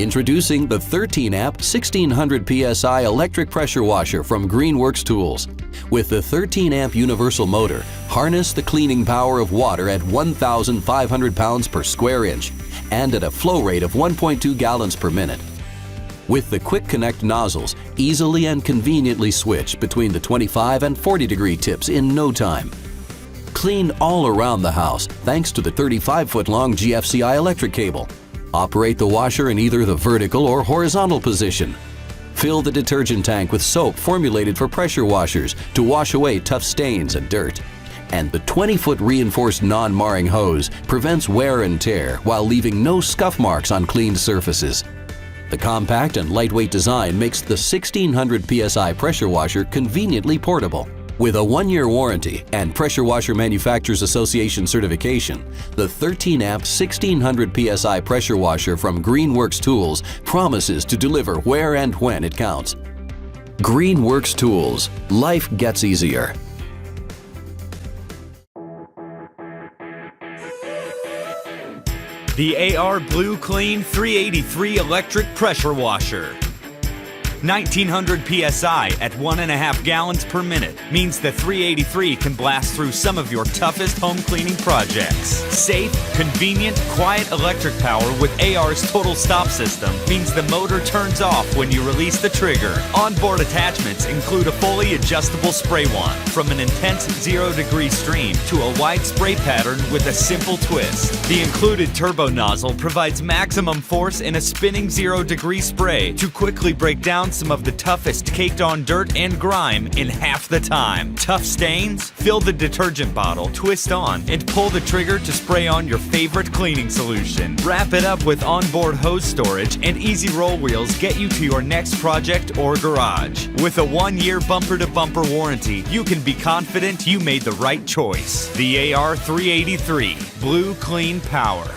Introducing the 13-amp 1600 psi electric pressure washer from Greenworks Tools. With the 13-amp universal motor, harness the cleaning power of water at 1,500 pounds per square inch and at a flow rate of 1.2 gallons per minute. With the Quick Connect nozzles, easily and conveniently switch between the 25 and 40 degree tips in no time. Clean all around the house thanks to the 35-foot long GFCI electric cable. Operate the washer in either the vertical or horizontal position. Fill the detergent tank with soap formulated for pressure washers to wash away tough stains and dirt. And the 20-foot reinforced non-marring hose prevents wear and tear while leaving no scuff marks on cleaned surfaces. The compact and lightweight design makes the 1600 psi pressure washer conveniently portable. With a 1-year warranty and Pressure Washer Manufacturers Association certification, the 13-amp 1600 psi pressure washer from Greenworks Tools promises to deliver where and when it counts. Greenworks Tools. Life gets easier. The AR Blue Clean 383 electric pressure washer. 1900 psi at 1.5 gallons per minute means the 383 can blast through some of your toughest home cleaning projects. Safe, convenient, quiet electric power with AR's total stop system means the motor turns off when you release the trigger. Onboard attachments include a fully adjustable spray wand, from an intense 0-degree stream to a wide spray pattern with a simple twist. The included turbo nozzle provides maximum force in a spinning 0-degree spray to quickly break down some of the toughest caked-on dirt and grime in half the time. Tough stains? Fill the detergent bottle, twist on, and pull the trigger to spray on your favorite cleaning solution. Wrap it up with onboard hose storage, and easy roll wheels get you to your next project or garage. With a 1-year bumper-to-bumper warranty, you can be confident you made the right choice. The AR 383 Blue Clean Power.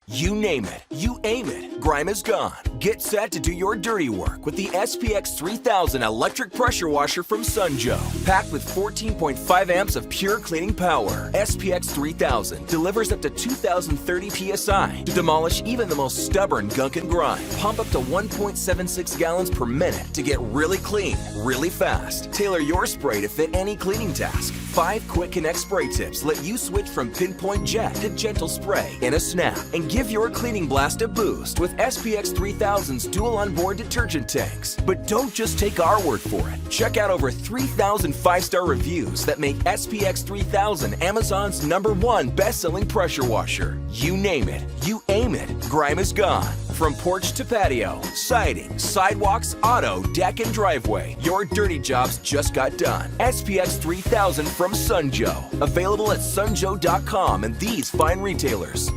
You name it, you aim it, grime is gone. Get set to do your dirty work with the SPX 3000 electric pressure washer from Sunjoe. Packed with 14.5 amps of pure cleaning power, SPX 3000 delivers up to 2030 psi to demolish even the most stubborn gunk and grime. Pump up to 1.76 gallons per minute to get really clean, really fast. Tailor your spray to fit any cleaning task. 5 Quick Connect spray tips let you switch from pinpoint jet to gentle spray in a snap and give your cleaning blast a boost with SPX 3000's dual onboard detergent tanks. But don't just take our word for it. Check out over 3,000 5-star reviews that make SPX 3000 Amazon's #1 best-selling pressure washer. You name it, you aim it, grime is gone. From porch to patio, siding, sidewalks, auto, deck, and driveway, your dirty jobs just got done. SPX 3000 from Sunjoe. Available at sunjoe.com and these fine retailers.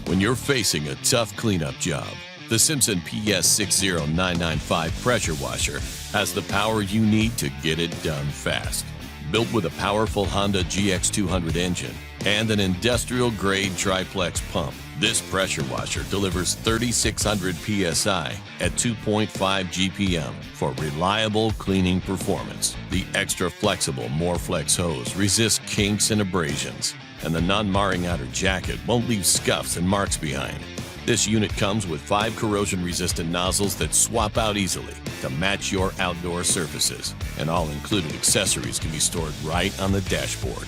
When you're facing a tough cleanup job, the Simpson PS60995 pressure washer has the power you need to get it done fast. Built with a powerful Honda GX200 engine and an industrial-grade triplex pump, this pressure washer delivers 3,600 psi at 2.5 GPM for reliable cleaning performance. The extra flexible MoreFlex hose resists kinks and abrasions, and the non-marring outer jacket won't leave scuffs and marks behind. This unit comes with 5 corrosion-resistant nozzles that swap out easily to match your outdoor surfaces, and all included accessories can be stored right on the dashboard.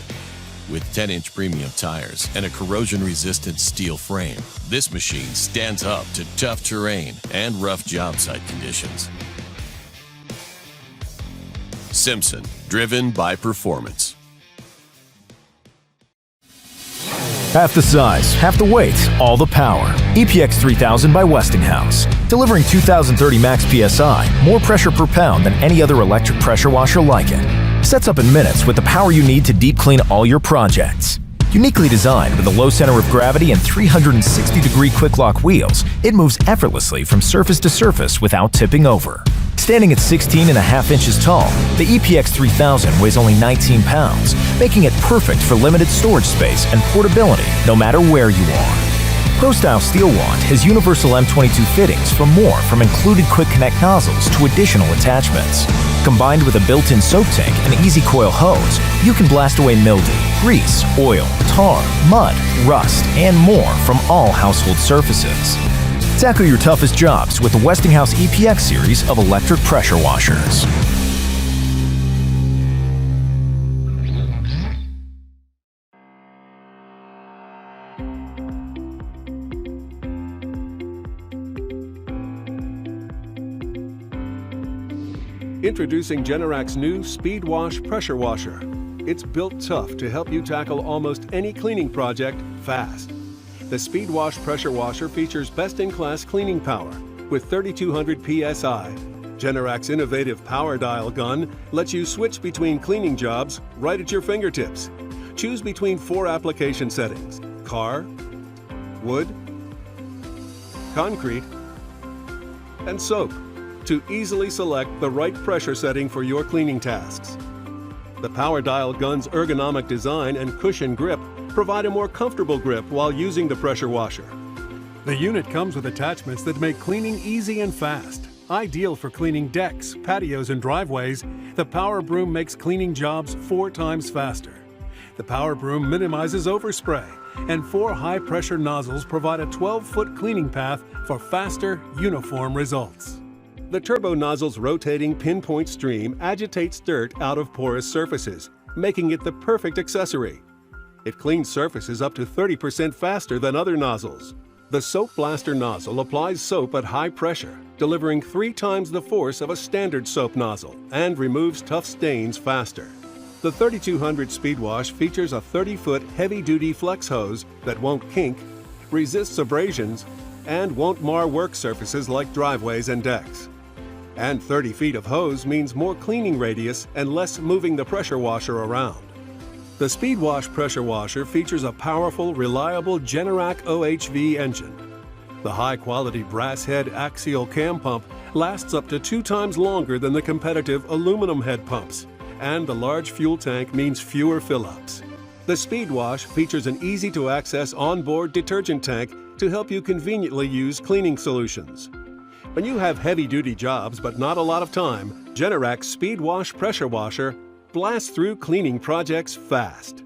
With 10-inch premium tires and a corrosion-resistant steel frame, this machine stands up to tough terrain and rough job site conditions. Simpson, driven by performance. Half the size, half the weight, all the power. EPX 3000 by Westinghouse. Delivering 2030 max PSI, more pressure per pound than any other electric pressure washer like it. Sets up in minutes with the power you need to deep clean all your projects. Uniquely designed with a low center of gravity and 360-degree quick lock wheels, it moves effortlessly from surface to surface without tipping over. Standing at 16.5 inches tall, the EPX 3000 weighs only 19 pounds, making it perfect for limited storage space and portability no matter where you are. Pro-Style Steel Wand has universal M22 fittings for more, from included quick connect nozzles to additional attachments. Combined with a built-in soap tank and easy coil hose, you can blast away mildew, grease, oil, tar, mud, rust, and more from all household surfaces. Tackle your toughest jobs with the Westinghouse EPX series of electric pressure washers. Introducing Generac's new Speed Wash Pressure Washer. It's built tough to help you tackle almost any cleaning project fast. The Speed Wash Pressure Washer features best-in-class cleaning power with 3,200 PSI. Generac's innovative power dial gun lets you switch between cleaning jobs right at your fingertips. Choose between 4 application settings: car, wood, concrete, and soap, to easily select the right pressure setting for your cleaning tasks. The power dial gun's ergonomic design and cushion grip provide a more comfortable grip while using the pressure washer. The unit comes with attachments that make cleaning easy and fast. Ideal for cleaning decks, patios, and driveways, the Power Broom makes cleaning jobs 4 times faster. The Power Broom minimizes overspray, and 4 high-pressure nozzles provide a 12-foot cleaning path for faster, uniform results. The turbo nozzle's rotating pinpoint stream agitates dirt out of porous surfaces, making it the perfect accessory. It cleans surfaces up to 30% faster than other nozzles. The Soap Blaster nozzle applies soap at high pressure, delivering 3 times the force of a standard soap nozzle, and removes tough stains faster. The 3200 Speed Wash features a 30-foot heavy-duty flex hose that won't kink, resists abrasions, and won't mar work surfaces like driveways and decks. And 30 feet of hose means more cleaning radius and less moving the pressure washer around. The Speed Wash Pressure Washer features a powerful, reliable Generac OHV engine. The high-quality brass head axial cam pump lasts up to 2 times longer than the competitive aluminum head pumps, and the large fuel tank means fewer fill-ups. The Speed Wash features an easy-to-access onboard detergent tank to help you conveniently use cleaning solutions. When you have heavy-duty jobs but not a lot of time, Generac's Speed Wash Pressure Washer blasts through cleaning projects fast.